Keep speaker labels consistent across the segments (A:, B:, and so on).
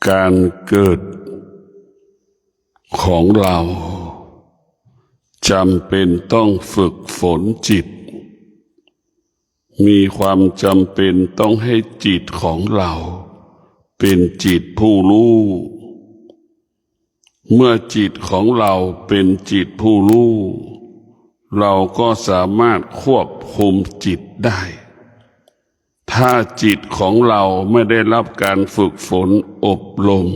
A: การเกิดของเราจำเป็นต้องฝึกฝนจิตมีความจำเป็นต้องให้จิตของเราเป็นจิตผู้รู้เมื่อจิตของเราเป็นจิตผู้รู้เราก็สามารถควบคุมจิตได้ถ้าจิตของเราไม่ได้รับการฝึกฝนอบรม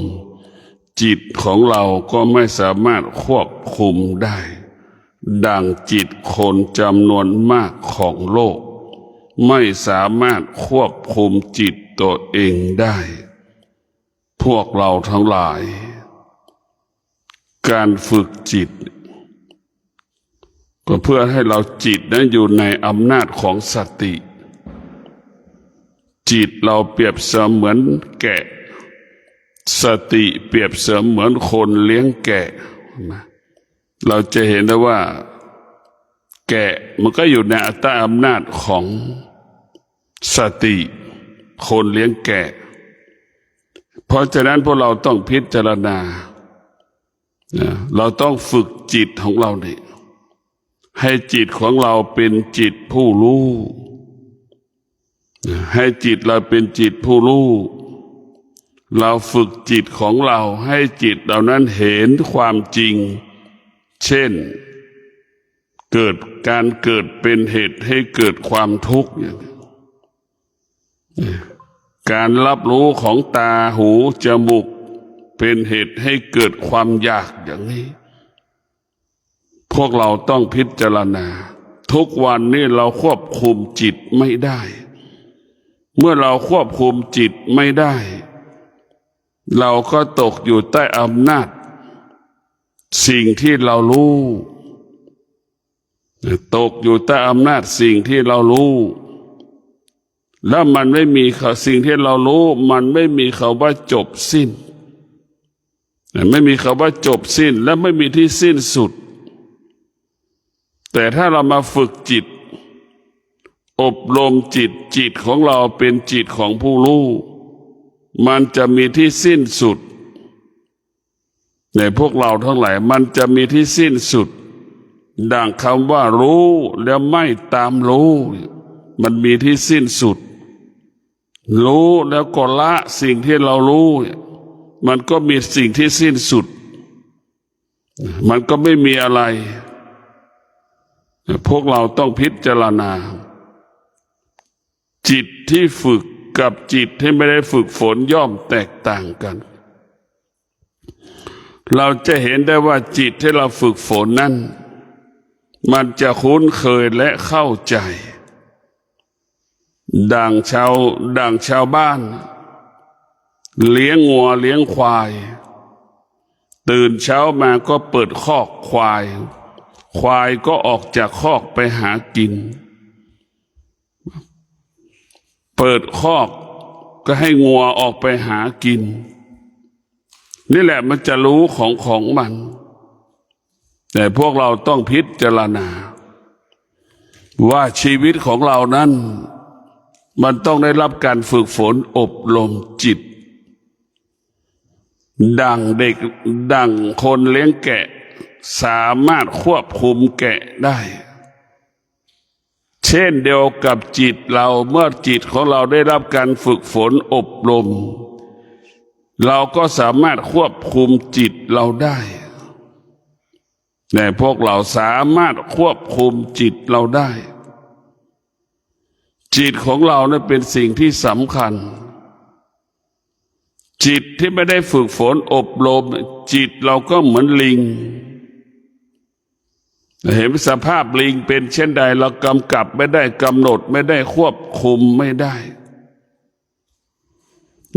A: จิตของเราก็ไม่สามารถควบคุมได้ดังจิตคนจำนวนมากของโลกไม่สามารถควบคุมจิตตัวเองได้พวกเราทั้งหลายการฝึกจิตก็เพื่อให้เราจิตนั้นอยู่ในอำนาจของสติจิตเราเปรียบเสมือนแกะสติเปรียบเสมือนคนเลี้ยงแกะเราจะเห็นได้ว่าแกะมันก็อยู่ในใต้อำนาจของสติคนเลี้ยงแกะเพราะฉะนั้นพวกเราต้องพิจารณาเราต้องฝึกจิตของเราเนี่ยให้จิตของเราเป็นจิตผู้รู้ให้จิตเราเป็นจิตผู้รู้เราฝึกจิตของเราให้จิตเหล่านั้นเห็นความจริงเช่นการเกิดเป็นเหตุให้เกิดความทุกข์การรับรู้ของตาหูจมูกเป็นเหตุให้เกิดความอยากอย่างนี้พวกเราต้องพิจารณาทุกวันนี้เราควบคุมจิตไม่ได้เมื่อเราควบคุมจิตไม่ได้เราก็ตกอยู่ใต้อำนาจสิ่งที่เรารู้ตกอยู่ใต้อำนาจสิ่งที่เรารู้แล้วมันไม่มีสิ่งที่เรารู้มันไม่มีคำว่าจบสิ้นไม่มีคำว่าจบสิ้นและไม่มีที่สิ้นสุดแต่ถ้าเรามาฝึกจิตอบรมจิตของเราเป็นจิตของผู้รู้มันจะมีที่สิ้นสุดในพวกเราทั้งหลายมันจะมีที่สิ้นสุดดังคำว่ารู้แล้วไม่ตามรู้มันมีที่สิ้นสุดรู้แล้วก็ละสิ่งที่เรารู้มันก็มีสิ่งที่สิ้นสุดมันก็ไม่มีอะไรพวกเราต้องพิจารณาจิตที่ฝึกกับจิตที่ไม่ได้ฝึกฝนย่อมแตกต่างกันเราจะเห็นได้ว่าจิตที่เราฝึกฝนนั้นมันจะคุ้นเคยและเข้าใจดังชาวบ้านเลี้ยงงัวเลี้ยงควายตื่นเช้ามาก็เปิดคอกควายก็ออกจากคอกไปหากินเปิดคอกก็ให้งัวออกไปหากินนี่แหละมันจะรู้ของมันแต่พวกเราต้องพิจารณาว่าชีวิตของเรานั้นมันต้องได้รับการฝึกฝนอบรมจิตดังคนเลี้ยงแกะสามารถควบคุมแกะได้เช่นเดียวกับจิตเราเมื่อจิตของเราได้รับการฝึกฝนอบรมเราก็สามารถควบคุมจิตเราได้แต่พวกเราสามารถควบคุมจิตเราได้จิตของเรานั้นเป็นสิ่งที่สำคัญจิตที่ไม่ได้ฝึกฝนอบรมจิตเราก็เหมือนลิงเห็นสภาพลิงเป็นเช่นใดเรากำกับไม่ได้กำหนดไม่ได้ควบคุมไม่ได้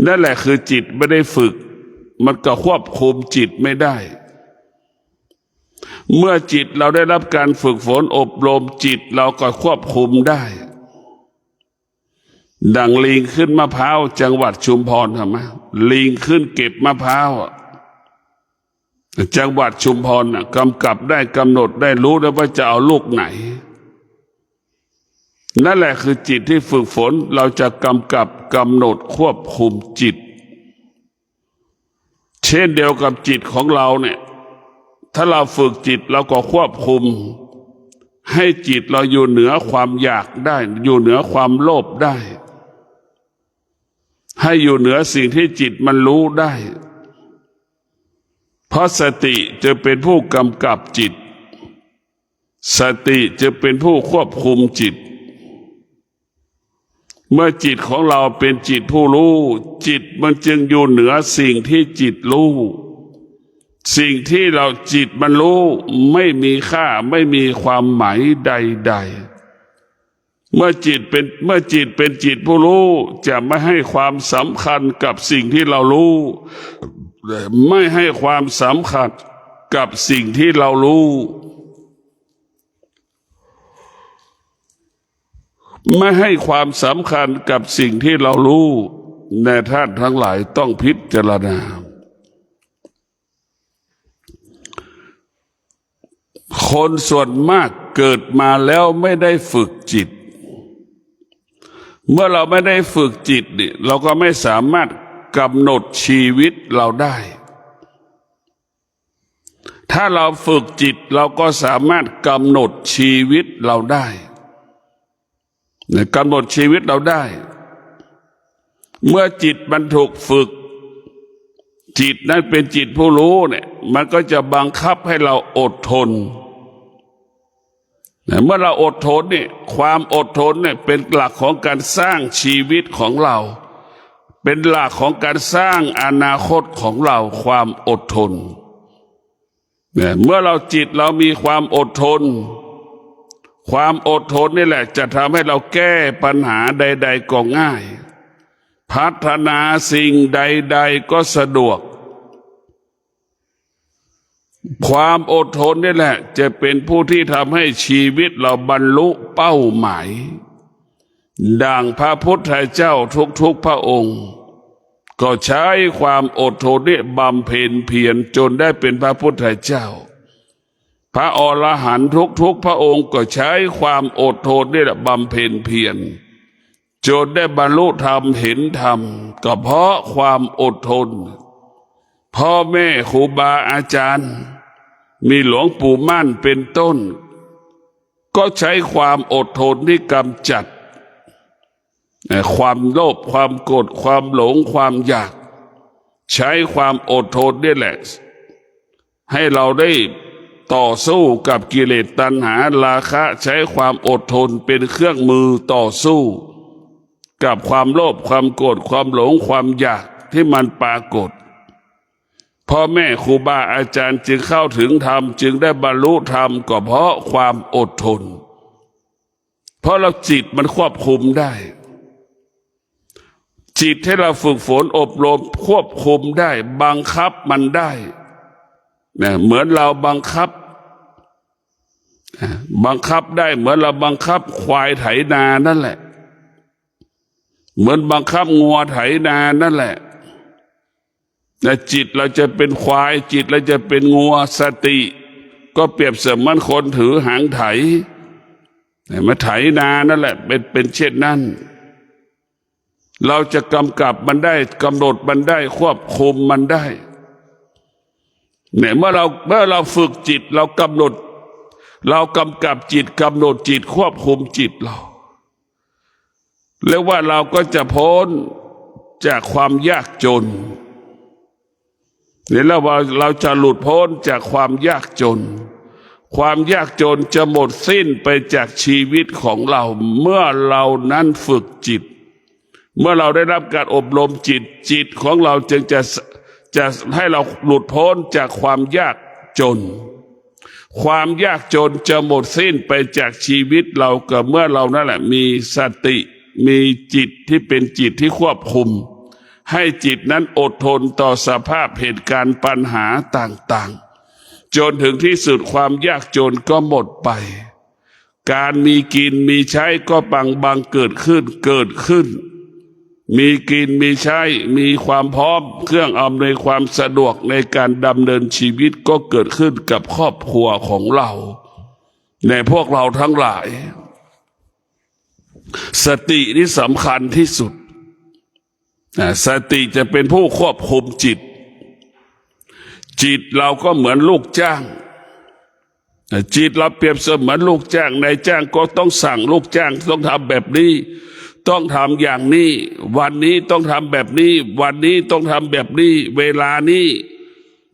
A: นั่นแหละคือจิตไม่ได้ฝึกมันก็ควบคุมจิตไม่ได้เมื่อจิตเราได้รับการฝึกฝนอบรมจิตเราก็ควบคุมได้ดังลิงขึ้นมะพร้าวจังหวัดชุมพรใช่ไหมลิงขึ้นเก็บมะพร้าวจังหวัดชุมพรกำกับได้กำหนดได้รู้ได้ว่าจะเอาลูกไหน นั่นแหละคือจิตที่ฝึกฝนเราจะกำกับกำหนดควบคุมจิตเช่นเดียวกับจิตของเราเนี่ยถ้าเราฝึกจิตเราก็ควบคุมให้จิตเราอยู่เหนือความอยากได้อยู่เหนือความโลภได้ให้อยู่เหนือสิ่งที่จิตมันรู้ได้เพราะสติจะเป็นผู้กำกับจิตสติจะเป็นผู้ควบคุมจิตเมื่อจิตของเราเป็นจิตผู้รู้จิตมันจึงอยู่เหนือสิ่งที่จิตรู้สิ่งที่เราจิตมันรู้ไม่มีค่าไม่มีความหมายใดๆเมื่อจิตเป็นจิตผู้รู้จะไม่ให้ความสำคัญกับสิ่งที่เรารู้ไม่ให้ความสำคัญกับสิ่งที่เรารู้ไม่ให้ความสำคัญกับสิ่งที่เรารู้ในท่านทั้งหลายต้องพิจารณาคนส่วนมากเกิดมาแล้วไม่ได้ฝึกจิตเมื่อเราไม่ได้ฝึกจิตนี่เราก็ไม่สามารถกำหนดชีวิตเราได้ถ้าเราฝึกจิตเราก็สามารถกำหนดชีวิตเราได้กำหนดชีวิตเราได้เมื่อจิตมันถูกฝึกจิตนั้นเป็นจิตผู้รู้เนี่ยมันก็จะบังคับให้เราอดทนเมื่อเราอดทนเนี่ยความอดทนเนี่ยเป็นหลักของการสร้างชีวิตของเราเป็นหลักของการสร้างอนาคตของเราความอดทนเมื่อเราจิตเรามีความอดทนความอดทนนี่แหละจะทำให้เราแก้ปัญหาใดๆก็ง่ายพัฒนาสิ่งใดๆก็สะดวกความอดทนนี่แหละจะเป็นผู้ที่ทำให้ชีวิตเราบรรลุเป้าหมายดังพระพุทธเจ้าทุกๆพระองค์ก็ใช้ความอดทนนี่บำเพ็ญเพียรจนได้เป็นพระพุทธเจ้าพระอรหันต์ทุกพระองค์ก็ใช้ความอดทนนี่บำเพ็ญเพียรจนได้บรรลุธรรมเห็นธรรมก็เพราะความอดทนพ่อแม่ครูบาอาจารย์มีหลวงปู่มั่นเป็นต้นก็ใช้ความอดทนที่กำจัดความโลภความโกรธความหลงความอยากใช้ความอดทนนี่แหละให้เราได้ต่อสู้กับกิเลสตัณหาราคะใช้ความอดทนเป็นเครื่องมือต่อสู้กับความโลภความโกรธความหลงความอยากที่มันปรากฏพ่อแม่ครูบาอาจารย์จึงเข้าถึงธรรมจึงได้บรรลุธรรมก็เพราะความอดทนเพราะเราจิตมันควบคุมได้จิตที่เราฝึกฝนอบรมควบคุมได้บังคับมันได้เหมือนเราบังคับได้เหมือนเราบังคับควายไถนานั่นแหละเหมือนบังคับงัวไถนานั่นแหละแต่จิตเราจะเป็นควายจิตเราจะเป็นงัวสติก็เปรียบเสมือนคนถือหางไถมาไถนานั่นแหละเป็นเช่นนั้นเราจะกำกับมันได้กำหนดมันได้ควบคุมมันได้เมื่อเราฝึกจิตเรากำหนดเรากำกับจิตกำหนดจิตควบคุมจิตเราแล้วว่าเราก็จะพ้นจากความยากจนแล้วว่าเราจะหลุดพ้นจากความยากจนความยากจนจะหมดสิ้นไปจากชีวิตของเราเมื่อเรานั้นฝึกจิตเมื่อเราได้รับการอบรมจิตของเราจึงจะให้เราหลุดพ้นจากความยากจนความยากจนจะหมดสิ้นไปจากชีวิตเราก็เมื่อเรานั่นแหละมีสติมีจิตที่เป็นจิตที่ควบคุมให้จิตนั้นอดทนต่อสภาพเหตุการณ์ปัญหาต่างๆจนถึงที่สุดความยากจนก็หมดไปการมีกินมีใช้ก็บังเกิดขึ้นมีกินมีใช้มีความพร้อมเครื่องอำนวยความสะดวกในการดำเนินชีวิตก็เกิดขึ้นกับครอบครัวของเราในพวกเราทั้งหลาย สตินี่สำคัญที่สุดสติจะเป็นผู้ควบคุมจิตเราก็เหมือนลูกจ้างจิตเราเปรียบเสมือนลูกจ้างนายจ้างก็ต้องสั่งลูกจ้างต้องทำแบบนี้ต้องทำอย่างนี้วันนี้ต้องทำแบบนี้วันนี้ต้องทำแบบนี้เวลานี้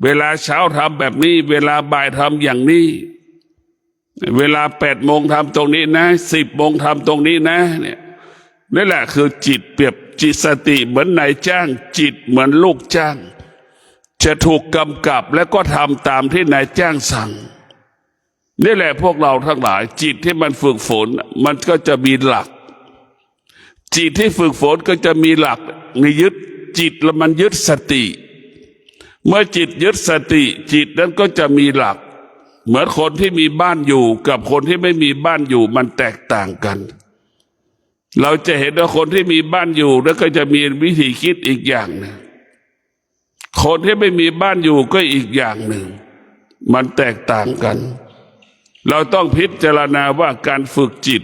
A: เวลาเช้าทำแบบนี้เวลาบ่ายทำอย่างนี้เวลา8 โมงทำตรงนี้นะ10 โมงทำตรงนี้นะเนี่ยนี่แหละคือจิตเปรียบจิตสติเหมือนนายจ้างจิตเหมือนลูกจ้างจะถูกกำกับและก็ทำตามที่นายจ้างสั่งนี่แหละพวกเราทั้งหลายจิตที่มันฝึกฝนมันก็จะมีหลักจิตที่ฝึกฝนก็จะมีหลักในยึดจิตแล้วมันยึดสติเมื่อจิตยึดสติจิตนั้นก็จะมีหลักเหมือนคนที่มีบ้านอยู่กับคนที่ไม่มีบ้านอยู่มันแตกต่างกันเราจะเห็นว่าคนที่มีบ้านอยู่แล้วก็จะมีวิธีคิดอีกอย่างหนึ่งคนที่ไม่มีบ้านอยู่ก็อีกอย่างหนึ่งมันแตกต่างกันเราต้องพิจารณาว่าการฝึกจิต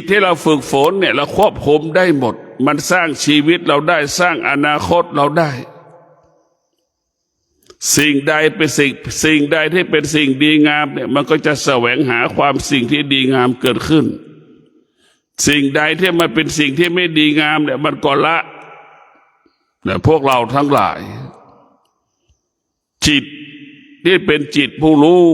A: ที่เราฝึกฝนเนี่ยเราควบคุมได้หมดมันสร้างชีวิตเราได้สร้างอนาคตเราได้สิ่งใดเป็นสิ่งใดที่เป็นสิ่งดีงามเนี่ยมันก็จะแสวงหาความสิ่งที่ดีงามเกิดขึ้นสิ่งใดที่มันเป็นสิ่งที่ไม่ดีงามเนี่ยมันก็ละแต่พวกเราทั้งหลายจิตที่เป็นจิตผู้รู้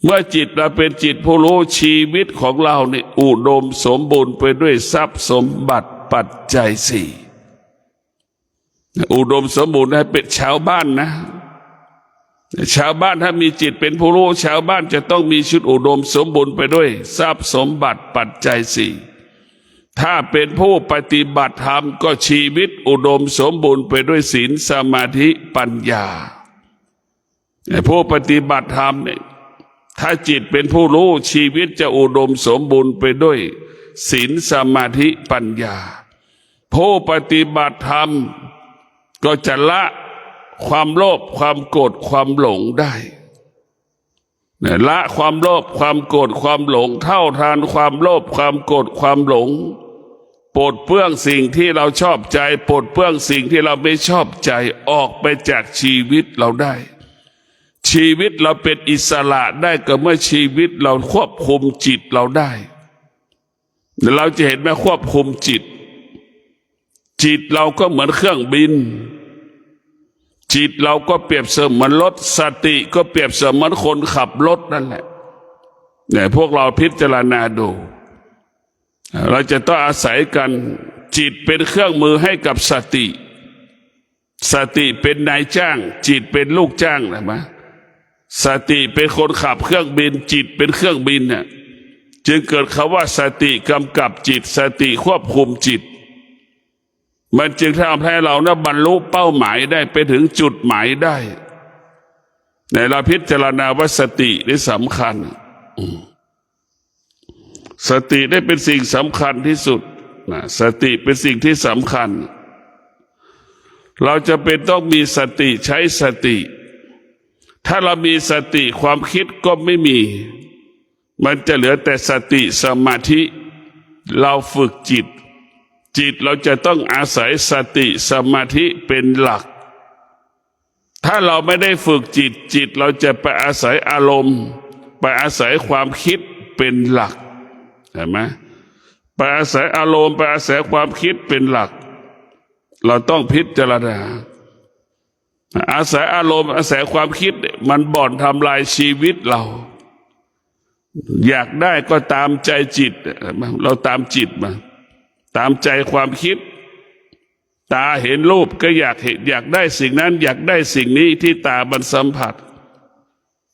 A: เมื่อจิตเราเป็นจิตผู้รู้ชีวิตของเราเนี่ยอุดมสมบูรณ์ไปด้วยทรัพย์สมบัติปัจจัยสี่อุดมสมบูรณ์ให้เป็นชาวบ้านนะชาวบ้านถ้ามีจิตเป็นผู้รู้ชาวบ้านจะต้องมีชุดอุดมสมบูรณ์ไปด้วยทรัพย์สมบัติปัจจัยสี่ถ้าเป็นผู้ปฏิบัติธรรมก็ชีวิตอุดมสมบูรณ์ไปด้วยศีลสมาธิปัญญาผู้ปฏิบัติธรรมเนี่ยถ้าจิตเป็นผู้รู้ชีวิตจะอุดมสมบูรณ์ไปด้วยศีลสมาธิปัญญาผู้ปฏิบัติธรรมก็จะละความโลภความโกรธความหลงได้ละความโลภความโกรธความหลงเท่าทานความโลภความโกรธความหลงปลดเปลื้องสิ่งที่เราชอบใจปลดเปลื้องสิ่งที่เราไม่ชอบใจออกไปจากชีวิตเราได้ชีวิตเราเป็นอิสระได้ก็เมื่อชีวิตเราควบคุมจิตเราได้เราจะเห็นไหมควบคุมจิตเราก็เหมือนเครื่องบินจิตเราก็เปรียบเสมือนรถสติก็เปรียบเสมือนคนขับรถนั่นแหละเนี่ยพวกเราพิจารณาดูเราจะต้องอาศัยกันจิตเป็นเครื่องมือให้กับสติเป็นนายจ้างจิตเป็นลูกจ้างนะมะสติเป็นคนขับเครื่องบินจิตเป็นเครื่องบินเนี่ยจึงเกิดคำว่าสติกำกับจิตสติควบคุมจิตมันจึงทำให้เรานะบรรลุเป้าหมายได้ไปถึงจุดหมายได้ในเราพิจารณาว่าสตินี่สำคัญสติได้เป็นสิ่งสำคัญที่สุดนะสติเป็นสิ่งที่สำคัญเราจะเป็นต้องมีสติใช้สติถ้าเรามีสติความคิดก็ไม่มีมันจะเหลือแต่สติสมาธิเราฝึกจิตเราจะต้องอาศัยสติสมาธิเป็นหลักถ้าเราไม่ได้ฝึกจิตเราจะไปอาศัยอารมณ์ไปอาศัยความคิดเป็นหลักเห็นไหมไปอาศัยอารมณ์ไปอาศัยความคิดเป็นหลักเราต้องพิจารณาอาศัยอารมณ์อาศัยความคิดมันบ่อนทำลายชีวิตเราอยากได้ก็ตามใจจิตเราตามจิตมาตามใจความคิดตาเห็นรูปก็อยากได้สิ่งนั้นอยากได้สิ่งนี้ที่ตามันสัมผัส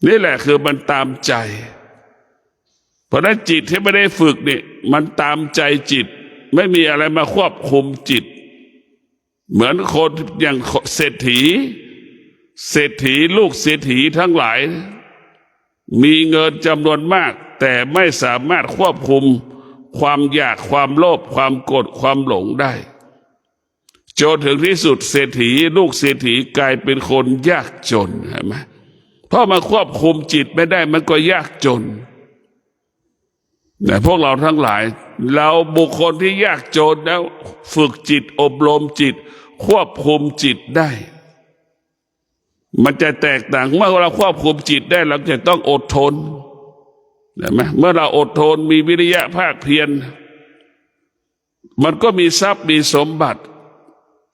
A: นี่แหละคือมันตามใจเพราะนั้นจิตที่ไม่ได้ฝึกนี่มันตามใจจิตไม่มีอะไรมาควบคุมจิตเหมือนคนอย่างเศรษฐีลูกเศรษฐีทั้งหลายมีเงินจำนวนมากแต่ไม่สามารถควบคุมความอยากความโลภความโกรธความหลงได้จนถึงที่สุดลูกเศรษฐีกลายเป็นคนยากจนเห็นไหมเพราะมันควบคุมจิตไม่ได้มันก็ยากจน แต่พวกเราทั้งหลายเราบุคคลที่ยากจนแล้วฝึกจิตอบรมจิตควบคุมจิตได้มันจะแตกต่างเมื่อเราควบคุมจิตได้เราจะต้องอดทนเห็นไหมเมื่อเราอดทนมีวิริยะภาคเพียรมันก็มีทรัพย์มีสมบัติ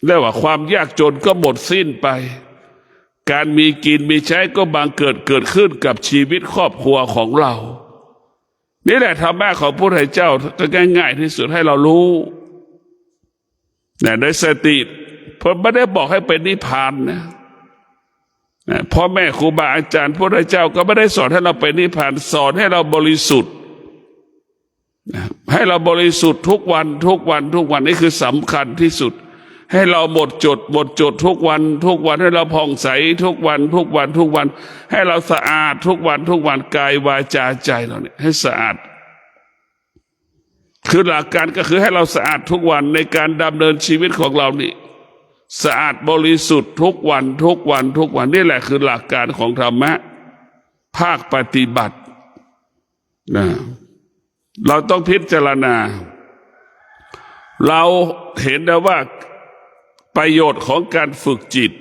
A: แล้วว่าความยากจนก็หมดสิ้นไปการมีกินมีใช้ก็บังเกิดขึ้นกับชีวิตครอบครัวของเรานี่แหละธรรมะของพระพุทธเจ้าจะง่ายๆที่สุดให้เรารู้โดยสติเพราะไม่ได้บอกให้เป็นนิพพานนะพ่อแม่ครูบาอาจารย์พระพุทธเจ้าก็ไม่ได้สอนให้เราเป็นนิพพานสอนให้เราบริสุทธิ์ให้เราบริสุทธิ์ทุกวันนี่คือสำคัญที่สุดให้เราหมดจดทุกวันให้เราผ่องใสทุกวันให้เราสะอาดทุกวันกายวาจาใจเราเนี่ยให้สะอาดคือหลักการก็คือให้เราสะอาดทุกวันในการดำเนินชีวิตของเรานี่สะอาดบริสุทธิ์ทุกวันนี่แหละคือหลักการของธรรมะภาคปฏิบัตินะเราต้องพิจารณาเราเห็นแล้วว่าประโยชน์ของการฝึกจิต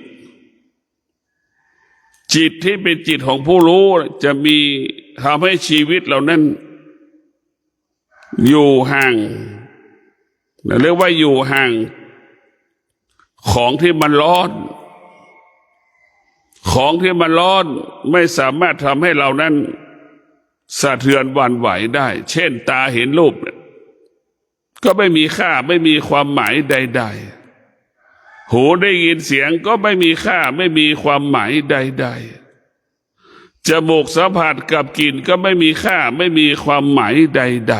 A: ที่เป็นจิตของผู้รู้จะมีทำให้ชีวิตเรานั้นอยู่ห่างเรียกว่าอยู่ห่างของที่มันร้อนไม่สามารถทำให้เรานั้นสะเทือนหวั่นไหวได้เช่นตาเห็นรูปก็ไม่มีค่าไม่มีความหมายใดๆหูได้ยินเสียงก็ไม่มีค่าไม่มีความหมายใดๆจมูกสัมผัสกับกลิ่นก็ไม่มีค่าไม่มีความหมายใด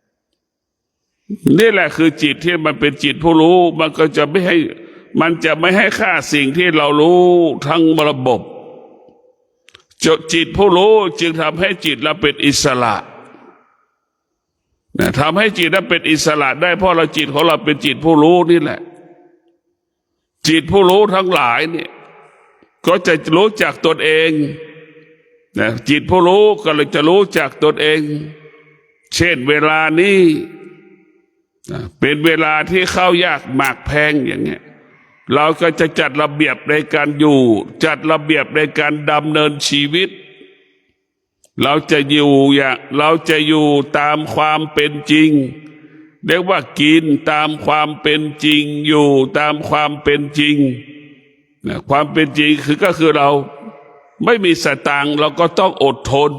A: ๆนี่แหละคือจิตที่มันเป็นจิตผู้รู้มันจะไม่ให้ค่าสิ่งที่เรารู้ทั้งระบบจิตผู้รู้จึงทำให้จิตเราเป็นอิสระทำให้จิตเราเป็นอิสระได้เพราะเราจิตของเราเป็นจิตผู้รู้นี่แหละจิตผู้รู้ทั้งหลายเนี่ยก็จะรู้จักตนเองจิตผู้รู้ก็เลยจะรู้จักตนเองเช่นเวลานี้เป็นเวลาที่เข้ายากหมากแพงอย่างเงี้ยเราก็จะจัดระเบียบในการอยู่จัดระเบียบในการดำเนินชีวิตเราจะอยู่ตามความเป็นจริงเรียกว่ากินตามความเป็นจริงอยู่ตามความเป็นจริงความเป็นจริงก็คือเราไม่มีสตางค์เราก็ต้องอดทน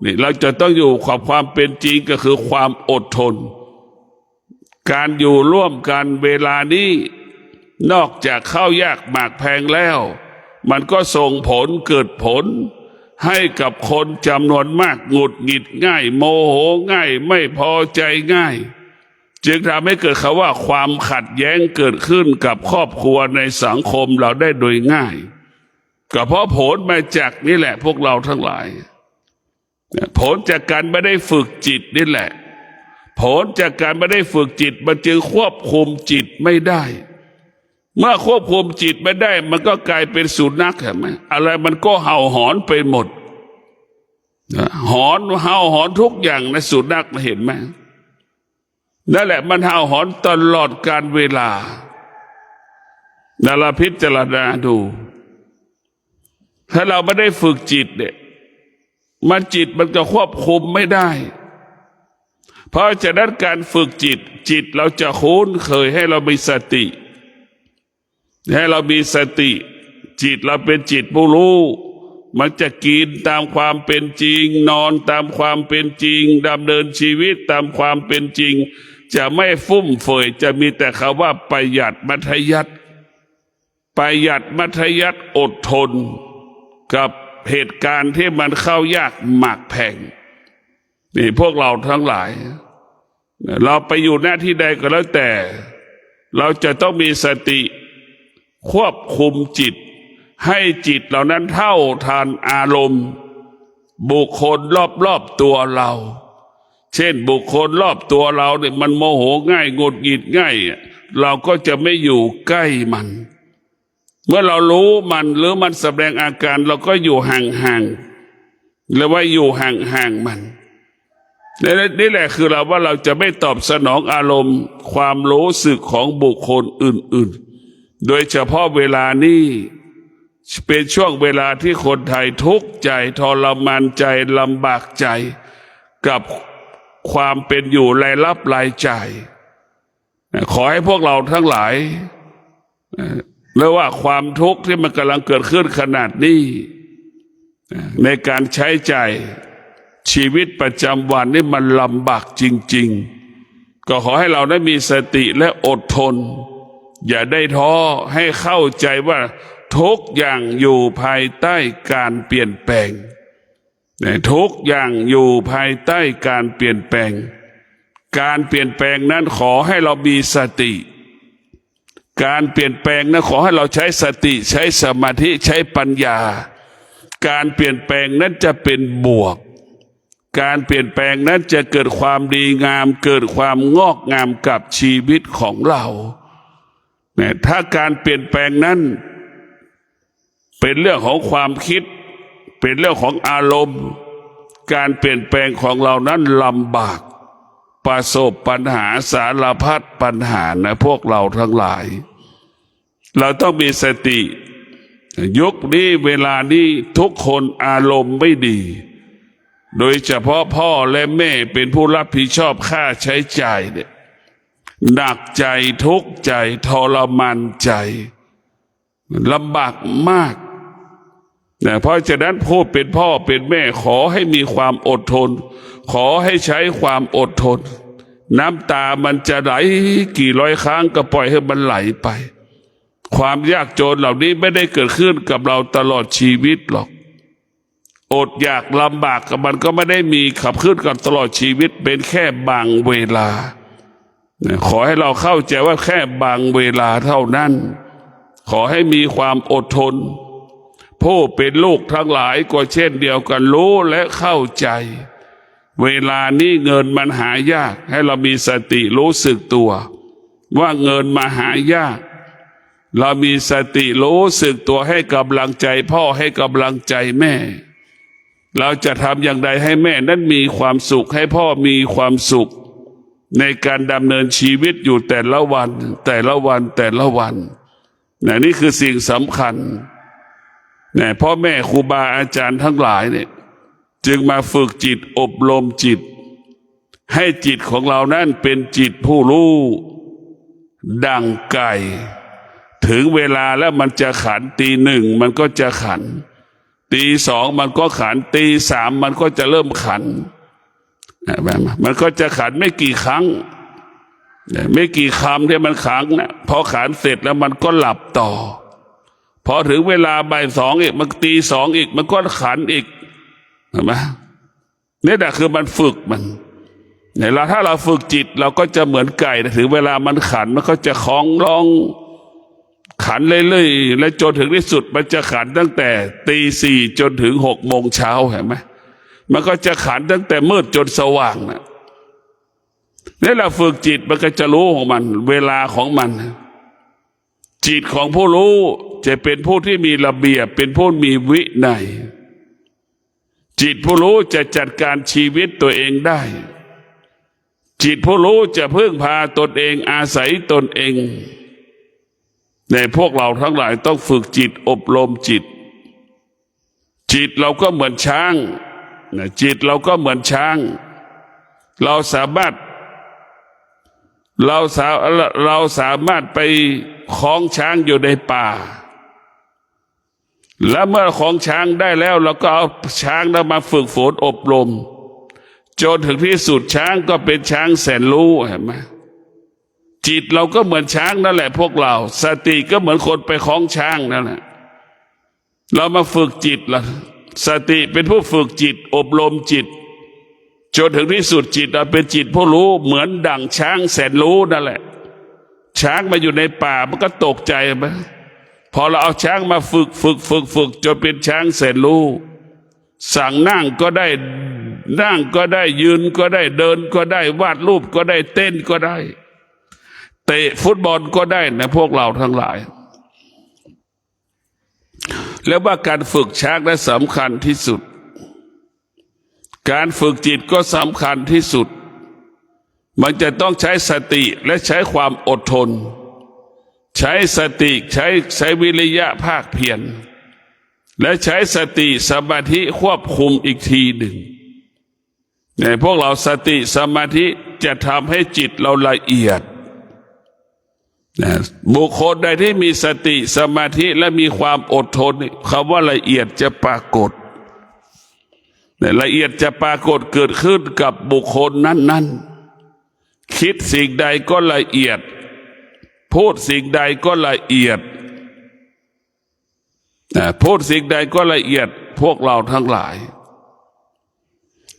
A: นี่เราจะต้องอยู่กับความเป็นจริงก็คือความอดทนการอยู่ร่วมกันเวลานี้นอกจากเข้ายากหมากแพงแล้วมันก็ส่งผลเกิดผลให้กับคนจำนวนมากหงุดหงิดง่ายโมโหง่ายไม่พอใจง่ายจึงทำให้เกิดคำว่าความขัดแย้งเกิดขึ้นกับครอบครัวในสังคมเราได้โดยง่ายก็เพราะผลมาจากนี่แหละพวกเราทั้งหลายผลจากการไม่ได้ฝึกจิตนี่แหละผลจากการไม่ได้ฝึกจิตมันจึงควบคุมจิตไม่ได้เมื่อควบคุมจิตไม่ได้มันก็กลายเป็นสุนัขเห็นไหมอะไรมันก็เห่าหอนไปหมดเห่าหอนทุกอย่างในสุนัขเห็นไหมนั่นแหละมันเห่าหอนตลอดการเวลาเราพิจารณาดูถ้าเราไม่ได้ฝึกจิตเนี่ยจิตมันก็ควบคุมไม่ได้เพราะฉะนั้นการฝึกจิตเราจะคุ้นเคยให้เรามีสติจิตเราเป็นจิตผู้รู้มันจะกินตามความเป็นจริงนอนตามความเป็นจริงดำเนินชีวิตตามความเป็นจริงจะไม่ฟุ่มเฟือยจะมีแต่คำว่าประหยัดมัธยัสถ์อดทนกับเหตุการณ์ที่มันเข้ายากหมากแพงนี่พวกเราทั้งหลายเราไปอยู่หน้าที่ใดก็แล้วแต่เราจะต้องมีสติควบคุมจิตให้จิตเหล่านั้นเท่าทานอารมณ์บุคคลรอบตัวเราเช่นบุคคลรอบตัวเราเนี่ยมันโมโหง่ายหงุดหงิดง่ายเราก็จะไม่อยู่ใกล้มันเมื่อเรารู้มันหรือมันแสดงอาการเราก็อยู่ห่างๆเรียกว่าอยู่ห่างๆมัน นี่แหละคือเราว่าเราจะไม่ตอบสนองอารมณ์ความรู้สึกของบุคคลอื่นๆโดยเฉพาะเวลานี้เป็นช่วงเวลาที่คนไทยทุกข์ใจทรมานใจลำบากใจกับความเป็นอยู่รายรับรายจ่ายขอให้พวกเราทั้งหลายเรียกว่าความทุกข์ที่มันกำลังเกิดขึ้นขนาดนี้ในการใช้จ่ายชีวิตประจำวันนี่มันลำบากจริงๆก็ขอให้เราได้มีสติและอดทนอย่าได้ท้อให้เข้าใจว่าทุกอย่างอยู่ภายใต้การเปลี่ยนแปลงทุกอย่างอยู่ภายใต้การเปลี่ยนแปลงการเปลี่ยนแปลงนั้นขอให้เรามีสติการเปลี่ยนแปลงนั้นขอให้เราใช้สติใช้สมาธิใช้ปัญญาการเปลี่ยนแปลงนั้นจะเป็นบวกการเปลี่ยนแปลงนั้นจะเกิดความดีงามเกิดความงอกงามกับชีวิตของเราถ้าการเปลี่ยนแปลงนั้นเป็นเรื่องของความคิดเป็นเรื่องของอารมณ์การเปลี่ยนแปลงของเรานั้นลำบากประสบปัญหาสารพัดปัญหานะพวกเราทั้งหลายเราต้องมีสติยุคนี้เวลานี้ทุกคนอารมณ์ไม่ดีโดยเฉพาะพ่อและแม่เป็นผู้รับผิดชอบค่าใช้จ่ายเนี่ยหนักใจทุกข์ใจทรมานใจลำบากมากเพราะฉะนั้นผู้เป็นพ่อเป็นแม่ขอให้มีความอดทนขอให้ใช้ความอดทนน้ำตามันจะไหลกี่ร้อยครั้งก็ปล่อยให้มันไหลไปความยากจนเหล่านี้ไม่ได้เกิดขึ้นกับเราตลอดชีวิตหรอกอดอยากลำบากกับมันก็ไม่ได้มีขับขึ้นกับตลอดชีวิตเป็นแค่บางเวลาขอให้เราเข้าใจว่าแค่บางเวลาเท่านั้นขอให้มีความอดทนผู้เป็นลูกทั้งหลายก็เช่นเดียวกันรู้และเข้าใจเวลานี้เงินมันหายากให้เรามีสติรู้สึกตัวว่าเงินมาหายากเรามีสติรู้สึกตัวให้กำลังใจพ่อให้กำลังใจแม่เราจะทำอย่างไรให้แม่นั้นมีความสุขให้พ่อมีความสุขในการดำเนินชีวิตอยู่แต่ละวันแต่ละวันแต่ละวันนี่คือสิ่งสำคัญพ่อแม่ครูบาอาจารย์ทั้งหลายเนี่ยจึงมาฝึกจิตอบรมจิตให้จิตของเรานั้นเป็นจิตผู้รู้ดังไก่ถึงเวลาแล้วมันจะขันตีหนึ่งมันก็จะขันตีสองมันก็ขันตีสามมันก็จะเริ่มขันมันก็จะขันไม่กี่ครั้งไม่กี่คำที่มันขังนะพอขันเสร็จแล้วมันก็หลับต่อพอถึงเวลาบ่ายสองอีกมันตีสองอีกมันก็ขันอีกเห็นไหมนี่แหละคือมันฝึกมันเนี่ยถ้าเราฝึกจิตเราก็จะเหมือนไก่ถึงเวลามันขันมันก็จะคล้องร้องขันเรื่อยๆและจนถึงที่สุดมันจะขันตั้งแต่ตีสี่จนถึง6 โมงเช้าเห็นไหมมันก็จะขันตั้งแต่มืดจนสว่างนะนี่เราฝึกจิตมันก็จะรู้ของมันเวลาของมันจิตของผู้รู้จะเป็นผู้ที่มีระเบียบเป็นผู้มีวินัยจิตผู้รู้จะจัดการชีวิตตัวเองได้จิตผู้รู้จะพึ่งพาตนเองอาศัยตนเองในพวกเราทั้งหลายต้องฝึกจิตอบรมจิตจิตเราก็เหมือนช้างจิตเราก็เหมือนช้างเราสามารถไปคล้องช้างอยู่ในป่าแล้วเมื่อคล้องช้างได้แล้วเราก็เอาช้างนั้นมาฝึกฝนอบรมจนถึงที่สุดช้างก็เป็นช้างแสนรู้เห็นไหมจิตเราก็เหมือนช้างนั่นแหละพวกเราสติก็เหมือนคนไปคล้องช้างนั่นแหละเรามาฝึกจิตล่ะสติเป็นผู้ฝึกจิตอบรมจิตจนถึงที่สุดจิตเป็นจิตผู้รู้เหมือนดั่งช้างแสนรู้นั่นแหละช้างมาอยู่ในป่ามันก็ตกใจไหมพอเราเอาช้างมาฝึกจนเป็นช้างแสนรู้สั่งนั่งก็ได้นั่งก็ได้ยืนก็ได้เดินก็ได้วาดรูปก็ได้เต้นก็ได้เตะฟุตบอลก็ได้นะพวกเราทั้งหลายแล้วว่าการฝึกช้างนั้นสำคัญที่สุด การฝึกจิตก็สำคัญที่สุดมันจะต้องใช้สติและใช้ความอดทนใช้สติใช้วิริยะภาคเพียรและใช้สติสมาธิควบคุมอีกทีหนึ่งในพวกเราสติสมาธิจะทำให้จิตเราละเอียดบุคคลใดที่มีสติสมาธิและมีความอดทนคำว่าละเอียดจะปรากฏละเอียดจะปรากฏเกิดขึ้นกับบุคคลนั้นๆคิดสิ่งใดก็ละเอียดพูดสิ่งใดก็ละเอียดพูดสิ่งใดก็ละเอียดพวกเราทั้งหลาย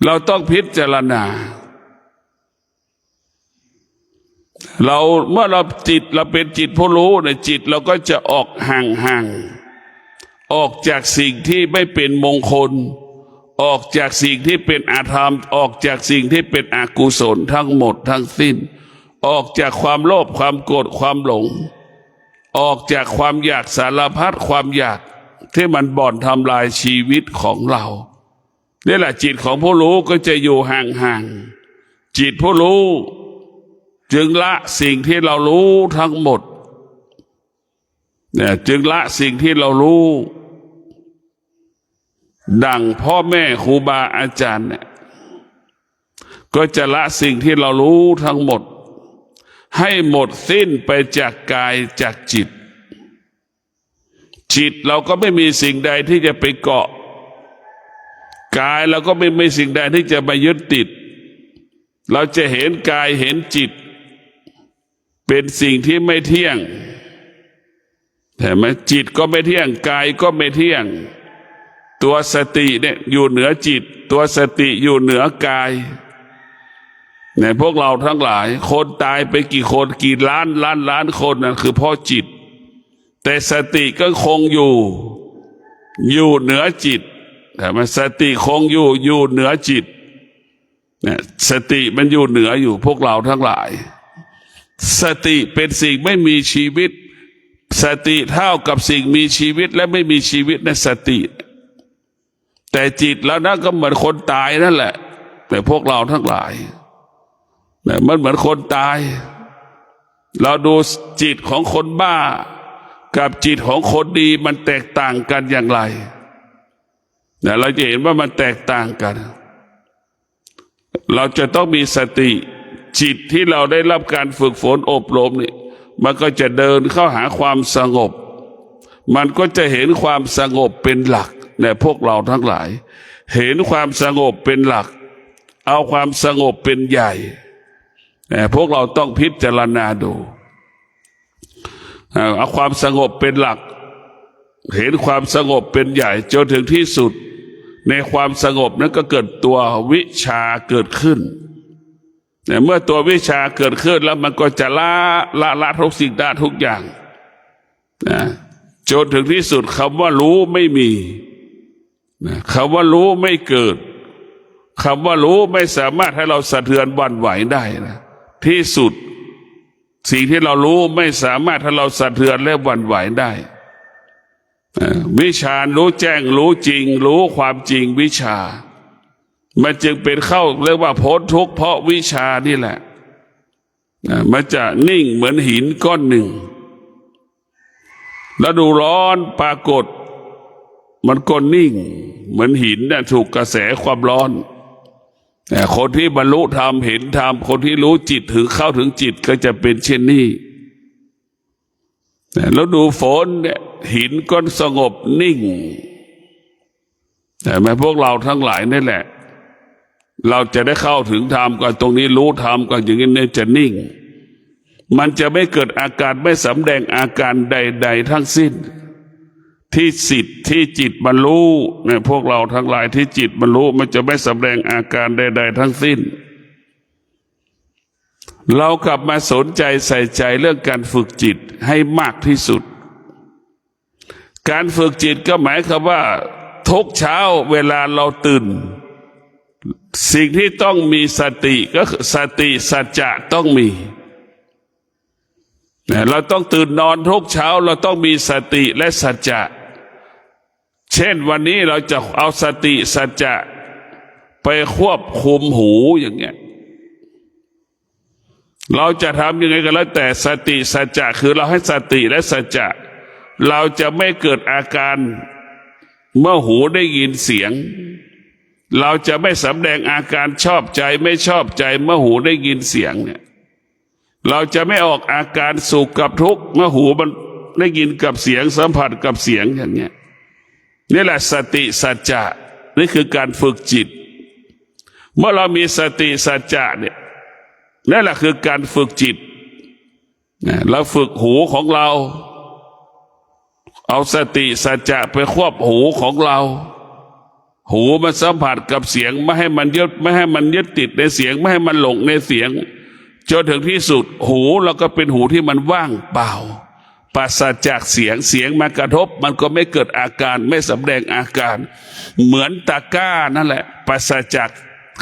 A: เราต้องพิจารณาเมื่อเราเป็นจิตผู้รู้ในจิตเราก็จะออกห่างออกจากสิ่งที่ไม่เป็นมงคลออกจากสิ่งที่เป็นอาธรรมออกจากสิ่งที่เป็นอกุศลทั้งหมดทั้งสิ้นออกจากความโลภความโกรธความหลงออกจากความอยากสารพัดความอยากที่มันบ่อนทำลายชีวิตของเรานี่แหละจิตของผู้รู้ก็จะอยู่ห่างๆจิตผู้รู้จึงละสิ่งที่เรารู้ทั้งหมดจึงละสิ่งที่เรารู้ดังพ่อแม่ครูบาอาจารย์ก็จะละสิ่งที่เรารู้ทั้งหมดให้หมดสิ้นไปจากกายจากจิตเราก็ไม่มีสิ่งใดที่จะไปเกาะกายเราก็ไม่มีสิ่งใดที่จะมายึดติดเราจะเห็นกายเห็นจิตเป็นสิ่งที่ไม่เที่ยงแต่ไหมจิตก็ไม่เที่ยงกายก็ไม่เที่ยงตัวสติเนี่ยอยู่เหนือจิตตัวสติอยู่เหนือกายในพวกเราทั้งหลายคนตายไปกี่คนกี่ล้านคนนั่นคือเพราะจิตแต่สติก็คงอยู่เหนือจิตแต่มันสติคงอยู่เหนือจิตเนี่ยสติมันอยู่เหนืออยู่พวกเราทั้งหลายสติเป็นสิ่งไม่มีชีวิตสติเท่ากับสิ่งมีชีวิตและไม่มีชีวิตในสติแต่จิตแล้วนั่นก็เหมือนคนตายนั่นแหละแต่พวกเราทั้งหลายมันเหมือนคนตายเราดูจิตของคนบ้ากับจิตของคนดีมันแตกต่างกันอย่างไรเราจะเห็นว่ามันแตกต่างกันเราจะต้องมีสติจิตที่เราได้รับการฝึกฝนอบรมนี่มันก็จะเดินเข้าหาความสงบมันก็จะเห็นความสงบเป็นหลักเนี่ยพวกเราทั้งหลายเห็นความสงบเป็นหลักเอาความสงบเป็นใหญ่พวกเราต้องพิจารณาดูเอาความสงบเป็นหลักเห็นความสงบเป็นใหญ่จนถึงที่สุดในความสงบนั้นก็เกิดตัววิชาเกิดขึ้นเมื่อตัววิชาเกิดขึ้นแล้วมันก็จะละทุกสิ่งได้ทุกอย่างจนถึงที่สุดคำว่ารู้ไม่มีคำว่ารู้ไม่เกิดคำว่ารู้ไม่สามารถให้เราสะเทือนหวั่นไหวได้นะที่สุดสิ่งที่เรารู้ไม่สามารถให้เราสะเทือนและหวั่นไหวได้วิชารู้แจ้งรู้จริงรู้ความจริงวิชามันจึงเป็นเข้าเรียกว่าพ้นทุกข์เพราะวิชานี่แหละมันจะนิ่งเหมือนหินก้อนหนึ่งแล้วดูร้อนปรากฏมันก็นิ่งเหมือนหินเนี่ยถูกกระแสความร้อนแต่คนที่บรรลุธรรมเห็นธรรมคนที่รู้จิตถึงเข้าถึงจิตก็จะเป็นเช่นนี้แล้วดูฝนเนี่ยหินก็สงบนิ่งแต่แม้พวกเราทั้งหลายนี่แหละเราจะได้เข้าถึงธรรมกันตรงนี้รู้ธรรมกันอย่างนี้จะนิ่งมันจะไม่เกิดอาการไม่สำแดงอาการใดๆทั้งสิ้นที่ที่จิตบรรลุเนี่ยพวกเราทั้งหลายที่จิตบรรลุมันจะไม่สำแดงอาการใดๆทั้งสิ้นเรากลับมาสนใจใส่ใจเรื่องการฝึกจิตให้มากที่สุดการฝึกจิตก็หมายความว่าทุกเช้าเวลาเราตื่นสิ่งที่ต้องมีสติก็คือสติสัจจะต้องมีเราต้องตื่นนอนทุกเช้าเราต้องมีสติและสัจจะเช่นวันนี้เราจะเอาสติสัจจะ ไปควบคุมหูอย่างเงี้ยเราจะทำยังไงก็แล้วแต่สติสัจจะคือเราให้สติและสัจจะเราจะไม่เกิดอาการเมื่อหูได้ยินเสียงเราจะไม่สำแดงอาการชอบใจไม่ชอบใจเมื่อหูได้ยินเสียงเนี่ยเราจะไม่ออกอาการสุขกับทุกข์เมื่อหูมันได้ยินกับเสียงสัมผัสกับเสียงอย่างเงี้ยนี่แหละสติสัจจะนี่คือการฝึกจิตเมื่อเรามีสติสัจจะเนี่ยนั่นแหละคือการฝึกจิตเราฝึกหูของเราเอาสติสัจจะไปควบหูของเราหูมันสัมผัสกับเสียงไม่ให้มันยึดติดในเสียงไม่ให้มันหลงในเสียงจนถึงที่สุดหูเราก็เป็นหูที่มันว่างเปล่าปราศจากเสียงมากระทบมันก็ไม่เกิดอาการไม่สำแดงอาการเหมือนตะกร้านั่นแหละปราศจาก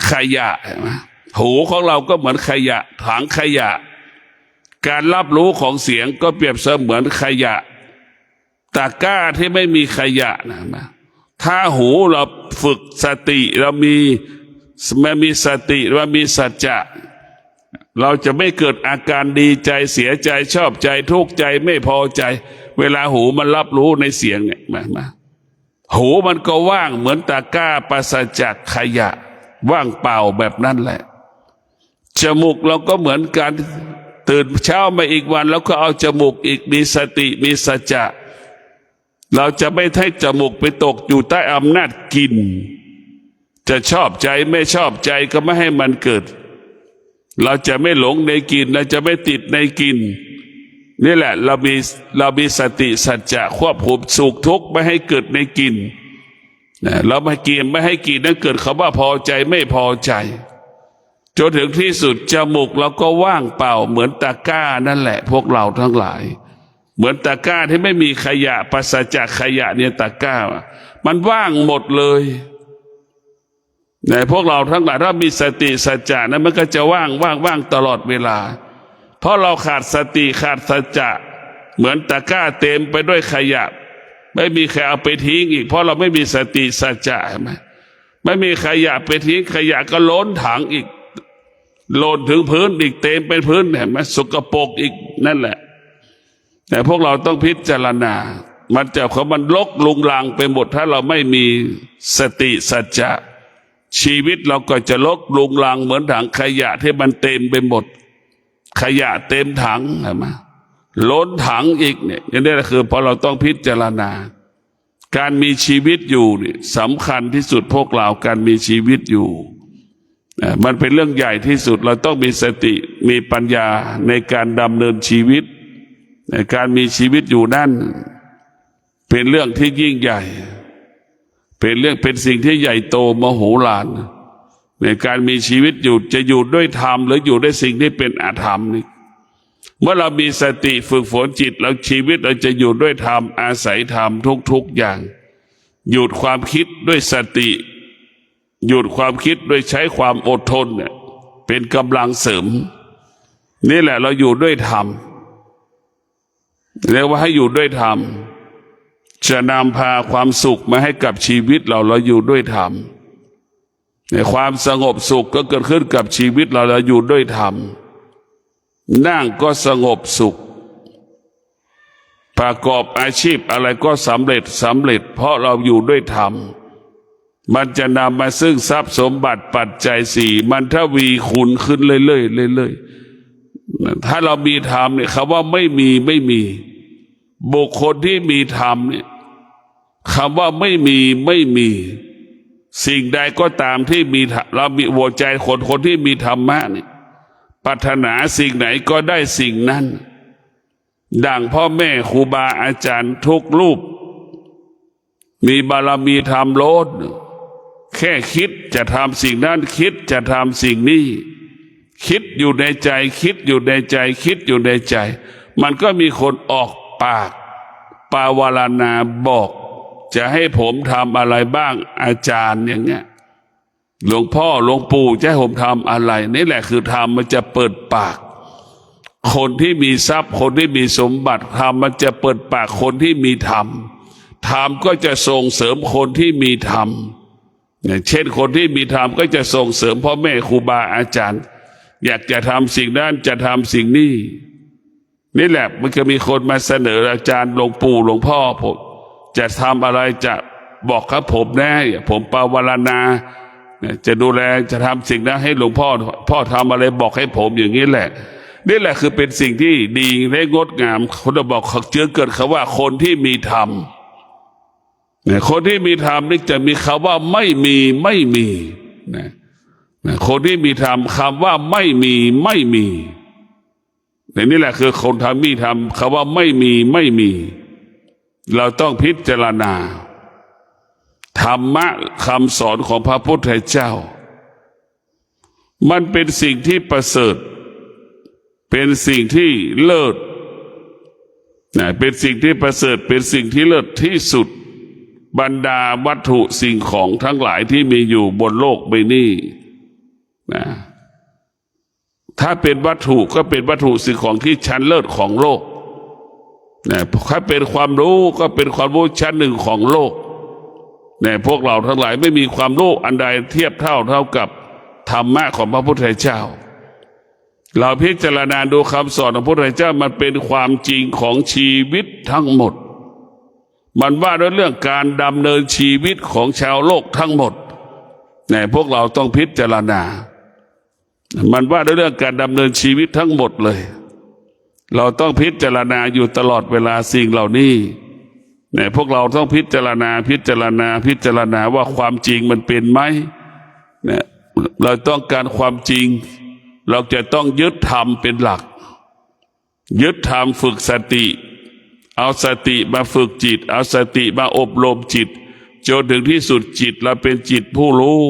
A: ขยะหูของเราก็เหมือนขยะถังขยะการรับรู้ของเสียงก็เปรียบเสมือนขยะตะกร้าที่ไม่มีขยะนะถ้าหูเราฝึกสติเรามีสติเรามีสัจจะเราจะไม่เกิดอาการดีใจเสียใจชอบใจทุกข์ใจไม่พอใจเวลาหูมันรับรู้ในเสียงเนี่ยมาหูมันก็ว่างเหมือนตะกร้าปราศจากขยะว่างเปล่าแบบนั้นแหละจมูกเราก็เหมือนกันตื่นเช้ามาอีกวันแล้วก็เอาจมูกอีกมีสติมีสัจจะเราจะไม่ให้จมูกไปตกอยู่ใต้อำนาจกลิ่นจะชอบใจไม่ชอบใจก็ไม่ให้มันเกิดเราจะไม่หลงในกลิ่นเราจะไม่ติดในกลิ่นนี่แหละเรามีสติสัจจะควบคุมสุขทุกข์ไม่ให้เกิดในกลิ่นเราไม่ให้กลิ่นนั้นเกิดคำว่าพอใจไม่พอใจจนถึงที่สุดจมูกเราก็ว่างเปล่าเหมือนตะกร้านั่นแหละพวกเราทั้งหลายเหมือนตะกร้าที่ไม่มีขยะปราศจากขยะเนี่ยตะกร้ามันว่างหมดเลยในพวกเราทั้งหลายถ้ามีสติสัจจะนั้นมันก็จะว่างตลอดเวลาเพราะเราขาดสติขาดสัจจะเหมือนตะกร้าเต็มไปด้วยขยะไม่มีใครเอาไปทิ้งอีกเพราะเราไม่มีสติสัจจะใช่ไหมไม่มีขยะไปทิ้งขยะก็ล้นถังอีกโหลดถึงพื้นอีกเต็มเป็นพื้นเห็นไหมสกปรกอีกนั่นแหละแต่พวกเราต้องพิจารณามันจะมันลกลุงลังไปหมดถ้าเราไม่มีสติสัจจะชีวิตเราก็จะลกลุงลังเหมือนถังขยะที่มันเต็มไปหมดขยะเต็มถังเห็นไหมล้นถังอีกเนี่ยนี่แหละคือพอเราต้องพิจารณาการมีชีวิตอยู่นี่สำคัญที่สุดพวกเราการมีชีวิตอยู่มันเป็นเรื่องใหญ่ที่สุดเราต้องมีสติมีปัญญาในการดำเนินชีวิตในการมีชีวิตอยู่นั่นเป็นเรื่องที่ยิ่งใหญ่เป็นสิ่งที่ใหญ่โตมโหฬารในการมีชีวิตอยู่จะอยู่ด้วยธรรมหรืออยู่ด้วยสิ่งที่เป็นอธรรมนี่เมื่อเรามีสติฝึกฝนจิตแล้วชีวิตเราจะอยู่ด้วยธรรมอาศัยธรรมทุกอย่างหยุดความคิดด้วยสติหยุดความคิดด้วยใช้ความอดทนเนี่ยเป็นกำลังเสริมนี่แหละเราอยู่ด้วยธรรมเรียกว่าให้อยู่ด้วยธรรมจะนำพาความสุขมาให้กับชีวิตเราอยู่ด้วยธรรมในความสงบสุขก็เกิดขึ้นกับชีวิตเราอยู่ด้วยธรรมนั่งก็สงบสุขประกอบอาชีพอะไรก็สำเร็จเพราะเราอยู่ด้วยธรรมมันจะนำมาซึ่งทรัพย์สมบัติปัจจัยสี่มันทวีคูณขึ้นเรื่อยๆถ้าเรามีธรรมเนี่ยคำว่าไม่มีบุคคลที่มีธรรมเนี่ยคำว่าไม่มีสิ่งใดก็ตามที่มีเรามีหัวใจคนที่มีธรรมะเนี่ยปรารถนาสิ่งไหนก็ได้สิ่งนั้นดังพ่อแม่ครูบาอาจารย์ทุกรูปมีบารมีธรรมโลดแค่คิดจะทำสิ่งนั้นคิดจะทำสิ่งนี้คิดอยู่ในใจคิดอยู่ในใจคิดอยู่ในใจมันก็มีคนออกปากปาวารณาบอกจะให้ผมทำอะไรบ้างอาจารย์อย่างเงี้ยหลวงพ่อหลวงปู่จะให้ผมทำอะไรนี่แหละคือธรรมมันจะเปิดปากคนที่มีทรัพย์คนที่มีสมบัติธรรมมันจะเปิดปากคนที่มีธรรมธรรมก็จะส่งเสริมคนที่มีธรรม เนี่ยเช่นคนที่มีธรรมก็จะส่งเสริมพ่อแม่ครูบาอาจารย์อยากจะทำสิ่งนั้นจะทำสิ่งนี้นี่แหละมันก็มีคนมาเสนออาจารย์หลวงปู่หลวงพ่อผมจะทำอะไรจะบอกครับผมแน่ผมปาวารณาจะดูแลจะทำสิ่งนั้นให้หลวงพ่อทำอะไรบอกให้ผมอย่างนี้แหละนี่แหละคือเป็นสิ่งที่ดีและงดงามคนจะบอกเจือเกิดคำว่าคนที่มีธรรมคนที่มีธรรมนี่จะมีคำว่าไม่มีนะคนที่มีธรรมคำว่าไม่มีนี่แหละคือคนทำมีธรรมคำว่าไม่มีเราต้องพิจารณาธรรมะคำสอนของพระพุทธเจ้ามันเป็นสิ่งที่ประเสริฐเป็นสิ่งที่เลิศเป็นสิ่งที่ประเสริฐเป็นสิ่งที่เลิศที่สุดบรรดาวัตถุสิ่งของทั้งหลายที่มีอยู่บนโลกใบนี้นะถ้าเป็นวัตถุก็เป็นวัตถุสิ่งของที่ชั้นเลิศของโลกนะถ้าเป็นความรู้ก็เป็นความรู้ชั้นหนึ่งของโลกเนี่ยพวกเราทั้งหลายไม่มีความรู้อันใดเทียบเท่ากับธรรมะของพระพุทธเจ้าเราพิจารณาดูคำสอนของพระพุทธเจ้ามันเป็นความจริงของชีวิตทั้งหมดมันว่าด้วยเรื่องการดำเนินชีวิตของชาวโลกทั้งหมดเนี่ยพวกเราต้องพิจารณามันว่าด้วยเรื่องการดำเนินชีวิตทั้งหมดเลยเราต้องพิจารณาอยู่ตลอดเวลาสิ่งเหล่านี้เนี่ยพวกเราต้องพิจารณาว่าความจริงมันเป็นไหมเนี่ยเราต้องการความจริงเราจะต้องยึดธรรมเป็นหลักยึดธรรมฝึกสติเอาสติมาฝึกจิตเอาสติมาอบรมจิตจนถึงที่สุดจิตเราเป็นจิตผู้รู้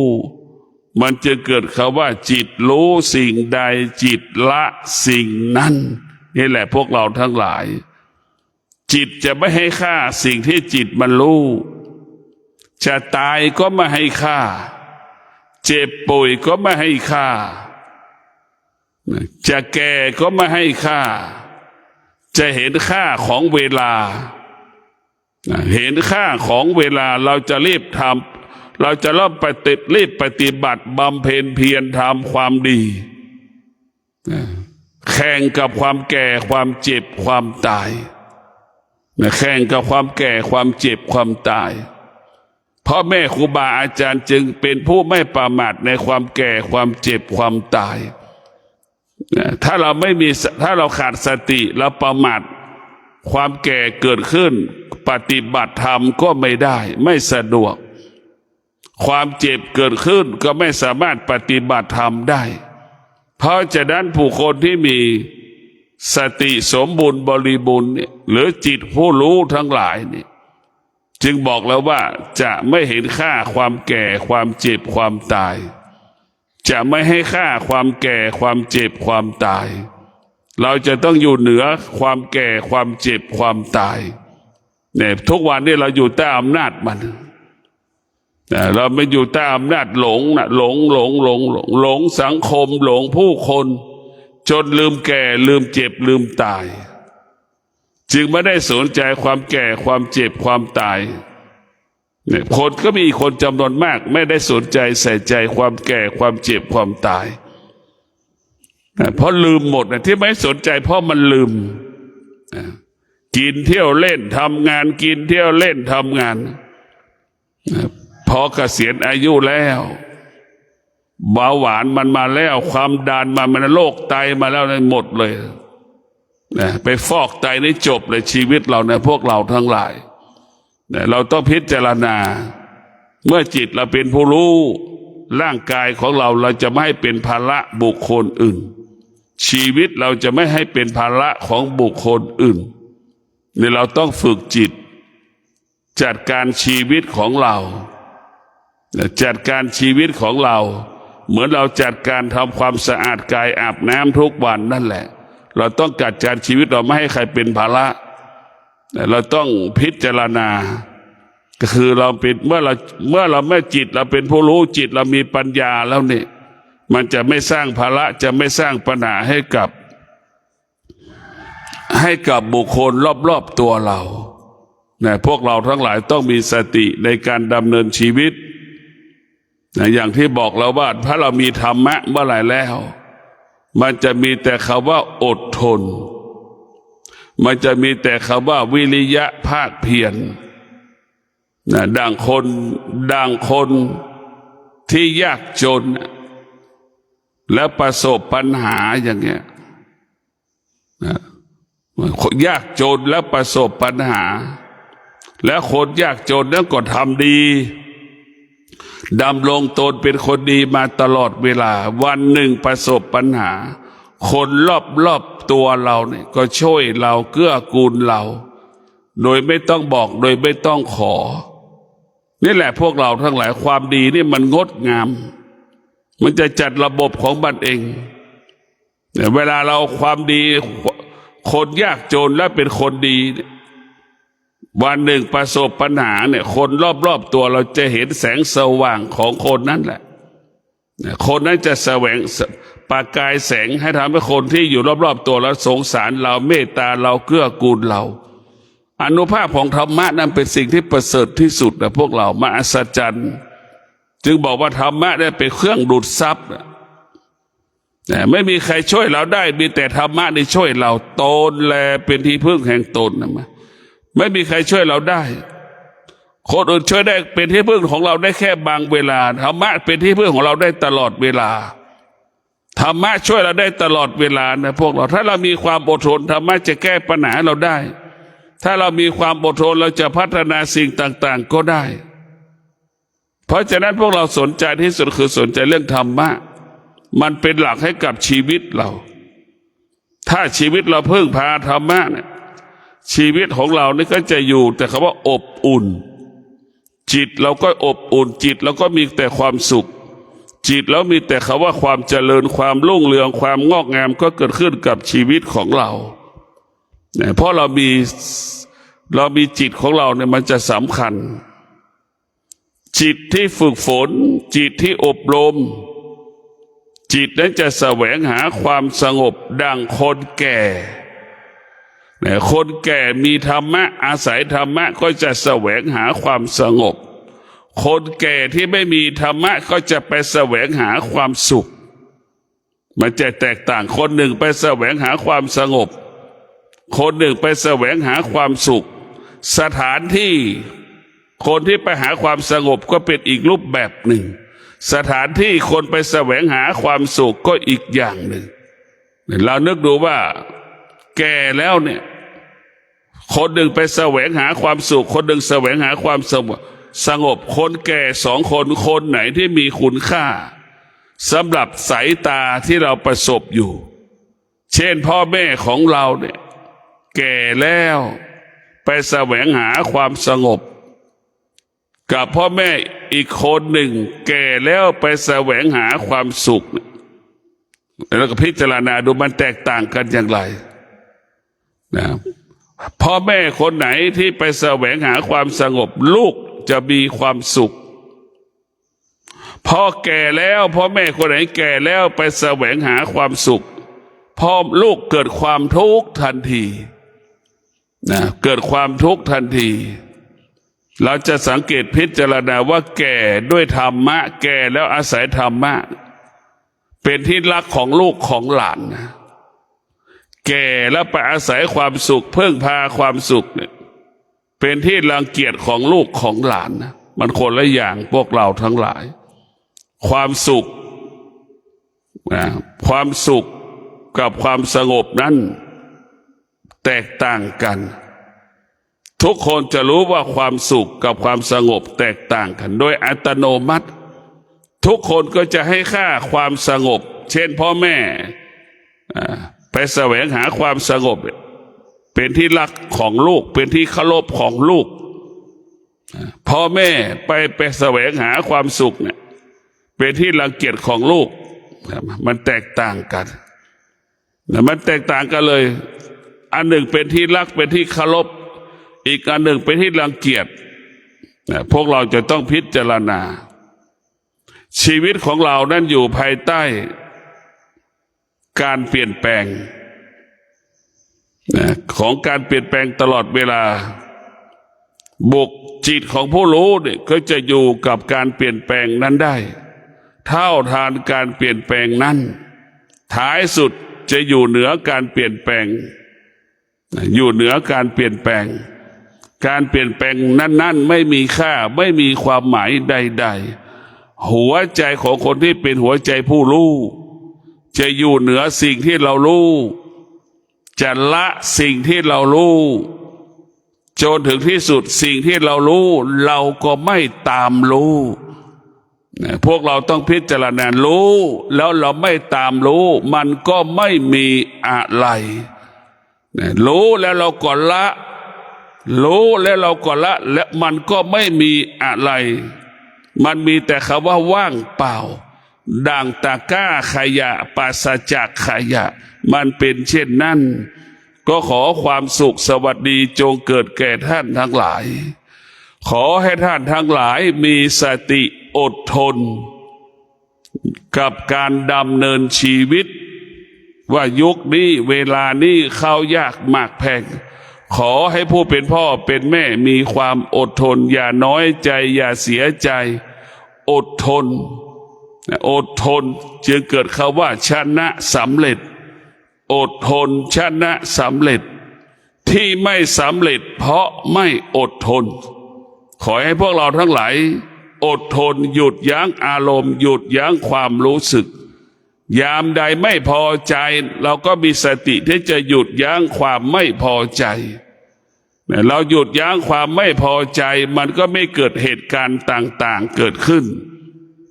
A: มันจะเกิดคำว่าจิตรู้สิ่งใดจิตละสิ่งนั้นนี่แหละพวกเราทั้งหลายจิตจะไม่ให้ค่าสิ่งที่จิตมันรู้จะตายก็ไม่ให้ค่าเจ็บป่วยก็ไม่ให้ค่าจะแก่ก็ไม่ให้ค่าจะเห็นค่าของเวลาเห็นค่าของเวลาเราจะรีบทำเราจะรีบปฏิบัติบำเพ็ญเพียรทำความดีแข่งกับความแก่ความเจ็บความตายแข่งกับความแก่ความเจ็บความตายพ่อแม่ครูบาอาจารย์จึงเป็นผู้ไม่ประมาทในความแก่ความเจ็บความตายถ้าเราขาดสติเราประมาทความแก่เกิดขึ้นปฏิบัติธรรมก็ไม่ได้ไม่สะดวกความเจ็บเกิดขึ้นก็ไม่สามารถปฏิบัติธรรมได้เพราะฉะนั้นผู้คนที่มีสติสมบูรณ์บริบูรณ์หรือจิตผู้รู้ทั้งหลายนี่จึงบอกแล้วว่าจะไม่เห็นค่าความแก่ความเจ็บความตายจะไม่ให้ค่าความแก่ความเจ็บความตายเราจะต้องอยู่เหนือความแก่ความเจ็บความตายเนี่ยทุกวันนี้เราอยู่ใต้อำนาจมันเราไม่อยู่ใต้อำนาจหลงหลงสังคมหลงผู้คนจนลืมแก่ลืมเจ็บลืมตายจึงไม่ได้สนใจความแก่ความเจ็บความตายเนี่ยคนก็มีคนจำนวนมากไม่ได้สนใจใส่ใจความแก่ความเจ็บความตายเพราะลืมหมดที่ไม่สนใจเพราะมันลืมกินเที่ยวเล่นทำงานกินเที่ยวเล่นทำงานพอเกษียณอายุแล้วเบาหวานมันมาแล้วความดันมันโรคไตมาแล้วหมดเลยไปฟอกไตนี่จบเลยชีวิตเราพวกเราทั้งหลายเราต้องพิจารณาเมื่อจิตเราเป็นผู้รู้ร่างกายของเราจะไม่ให้เป็นภาระบุคคลอื่นชีวิตเราจะไม่ให้เป็นภาระของบุคคลอื่นเนี่ยเราต้องฝึกจิตจัดการชีวิตของเราจัดการชีวิตของเราเหมือนเราจัดการทำความสะอาดกายอาบน้ำทุกวันนั่นแหละเราต้องจัดการชีวิตเราไม่ให้ใครเป็นภาระเราต้องพิจารณาก็คือเราเป็นเมื่อเราไม่จิตเราเป็นผู้รู้จิตเรามีปัญญาแล้วเนี่ยมันจะไม่สร้างภาระจะไม่สร้างปัญหาให้กับบุคคลรอบๆตัวเราพวกเราทั้งหลายต้องมีสติในการดำเนินชีวิต อย่างที่บอกเราว่าถ้าเรามีธรรมะเมื่อไหร่แล้วมันจะมีแต่คำว่าอดทนมันจะมีแต่คำว่าวิริยะภาคเพียรดังคนที่ยากจนแล้วประสบปัญหาอย่างเงี้ยยากจนแล้วประสบปัญหาแล้วคนยากจนนั้นก็ทำดีดำรงตนเป็นคนดีมาตลอดเวลาวันหนึ่งประสบปัญหาคนรอบตัวเราเนี่ยก็ช่วยเราเกื้อกูลเราโดยไม่ต้องบอกโดยไม่ต้องขอนี่แหละพวกเราทั้งหลายความดีนี่มันงดงามมันจะจัดระบบของมันเองเวลาเราความดีคนยากจนและเป็นคนดีวันหนึ่งประสบปัญหาเนี่ยคนรอบตัวเราจะเห็นแสงสว่างของคนนั้นแหละคนนั้นจะแสวงประกายแสงให้ทำให้คนที่อยู่รอบๆตัวเราสงสารเราเมตตาเราเกื้อกูลเราอานุภาพของธรรมะนั้นเป็นสิ่งที่ประเสริฐที่สุดนะพวกเรามหัศจรรย์จึงบอกว่าธรรมะได้เป็นเครื่องดูดซับแต่ไม่มีใครช่วยเราได้มีแต่ธรรมะที่ช่วยเราตนแลเป็นที่พึ่งแห่งตนนะไม่มีใครช่วยเราได้คนอื่นช่วยได้เป็นที่พึ่งของเราได้แค่บางเวลาธรรมะเป็นที่พึ่งของเราได้ตลอดเวลาธรรมะช่วยเราได้ตลอดเวลานะพวกเราถ้าเรามีความอดทนธรรมะจะแก้ปัญหาเราได้ถ้าเรามีความอดทนเราจะพัฒนาสิ่งต่างๆก็ได้เพราะฉะนั้นพวกเราสนใจที่สุดคือสนใจเรื่องธรรมะมันเป็นหลักให้กับชีวิตเราถ้าชีวิตเราพึ่งพาธรรมะเนี่ยชีวิตของเรานี่ก็จะอยู่แต่คำว่าอบอุ่นจิตเราก็อบอุ่นจิตเราก็มีแต่ความสุขจิตแล้วมีแต่คำว่าความเจริญความรุ่งเรืองความงอกงามก็เกิดขึ้นกับชีวิตของเราเนี่ยเพราะเรามีจิตของเราเนี่ยมันจะสำคัญจิตที่ฝึกฝนจิตที่อบรมจิตนั้นจะแสวงหาความสงบดังคนแก่คนแก่มีธรรมะอาศัยธรรมะก็จะแสวงหาความสงบคนแก่ที่ไม่มีธรรมะก็จะไปแสวงหาความสุขมันจะแตกต่างคนหนึ่งไปแสวงหาความสงบคนหนึ่งไปแสวงหาความสุขสถานที่คนที่ไปหาความสงบก็เป็นอีกรูปแบบหนึ่งสถานที่คนไปแสวงหาความสุขก็อีกอย่างหนึ่งเรานึกดูว่าแก่แล้วเนี่ยคนหนึ่งไปแสวงหาความสุขคนหนึ่งแสวงหาความสงบคนแก่สองคนคนไหนที่มีคุณค่าสำหรับสายตาที่เราประสบอยู่เช่นพ่อแม่ของเราเนี่ยแก่แล้วไปแสวงหาความสงบกับพ่อแม่อีกคนหนึ่งแก่แล้วไปแสวงหาความสุขแล้วก็พิจารณาดูมันแตกต่างกันอย่างไรนะพ่อแม่คนไหนที่ไปแสวงหาความสงบลูกจะมีความสุขพอแก่แล้วพ่อแม่คนไหนแก่แล้วไปแสวงหาความสุขพ่อลูกเกิดความทุกข์ทันทีนะเกิดความทุกข์ทันทีเราจะสังเกตพิจารณาว่าแก่ด้วยธรรมะแก่แล้วอาศัยธรรมะเป็นที่รักของลูกของหลานนะแก่แล้วไปอาศัยความสุขเพิ่งพาความสุขเนี่ยเป็นที่รังเกียจของลูกของหลานนะมันคนละอย่างพวกเราทั้งหลายความสุขความสุขกับความสงบนั้นแตกต่างกันทุกคนจะรู้ว่าความสุขกับความสงบแตกต่างกันโดยอัตโนมัติทุกคนก็จะให้ค่าความสงบเช่นพ่อแม่ไปแสวงหาความสงบเป็นที่รักของลูกเป็นที่เคารพของลูกพ่อแม่ไปแสวงหาความสุขเนี่ยเป็นที่รังเกียจของลูกมันแตกต่างกันมันแตกต่างกันเลยอันหนึ่งเป็นที่รักเป็นที่เคารพอีกอันหนึ่งเป็นที่รังเกียจพวกเราจะต้องพิจารณาชีวิตของเรานั้นอยู่ภายใต้การเปลี่ยนแปลงของการเปลี่ยนแปลงตลอดเวลาบุกจิตของผู้รู้เนี่ยก็จะอยู่กับการเปลี่ยนแปลงนั้นได้ เท่าทานการเปลี่ยนแปลงนั้นท้ายสุดจะอยู่เหนือการเปลี่ยนแปลงอยู่เหนือการเปลี่ยนแปลงการเปลี่ยนแปลงนั้นไม่มีค่าไม่มีความหมายใดๆหัวใจของคนที่เป็นหัวใจผู้รู้จะอยู่เหนือสิ่งที่เรารู้จะละสิ่งที่เรารู้จนถึงที่สุดสิ่งที่เรารู้เราก็ไม่ตามรู้พวกเราต้องพิจารณารู้แล้วเราไม่ตามรู้มันก็ไม่มีอะไรรู้แล้วเราก็ละรู้แล้วเราก็ละและมันก็ไม่มีอะไรมันมีแต่คำว่าว่างเปล่าดังตะกร้าขยะปราศจากขยะมันเป็นเช่นนั้นก็ขอความสุขสวัสดีจงเกิดแก่ท่านทั้งหลายขอให้ท่านทั้งหลายมีสติอดทนกับการดำเนินชีวิตว่ายุคนี้เวลานี้เข้ายากมากแพงขอให้ผู้เป็นพ่อเป็นแม่มีความอดทนอย่าน้อยใจอย่าเสียใจอดทนอดทนจึงเกิดคำว่าชนะสำเร็จอดทนชนะสำเร็จที่ไม่สำเร็จเพราะไม่อดทนขอให้พวกเราทั้งหลายอดทนหยุดยั้งอารมณ์หยุดยั้งความรู้สึกยามใดไม่พอใจเราก็มีสติที่จะหยุดยั้งความไม่พอใจเราหยุดยั้งความไม่พอใจมันก็ไม่เกิดเหตุการณ์ต่างๆเกิดขึ้น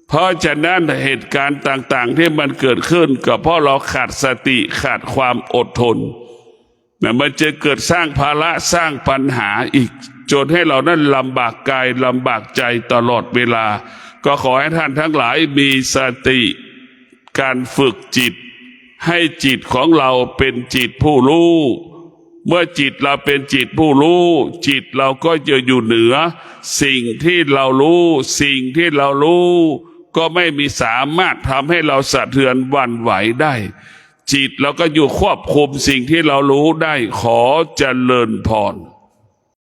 A: เพราะฉะนั้นเหตุการณ์ต่างๆที่มันเกิดขึ้นก็เพราะเราขาดสติขาดความอดทนมันจะเกิดสร้างภาระสร้างปัญหาอีกจนให้เรานั้นลำบากกายลำบากใจตลอดเวลาก็ขอให้ท่านทั้งหลายมีสติการฝึกจิตให้จิตของเราเป็นจิตผู้รู้เมื่อจิตเราเป็นจิตผู้รู้จิตเราก็จะอยู่เหนือสิ่งที่เรารู้สิ่งที่เรารู้ก็ไม่มีสามารถทำให้เราสะเทือนหวั่นไหวได้จิตเราก็อยู่ควบคุมสิ่งที่เรารู้ได้ขอเจริญพร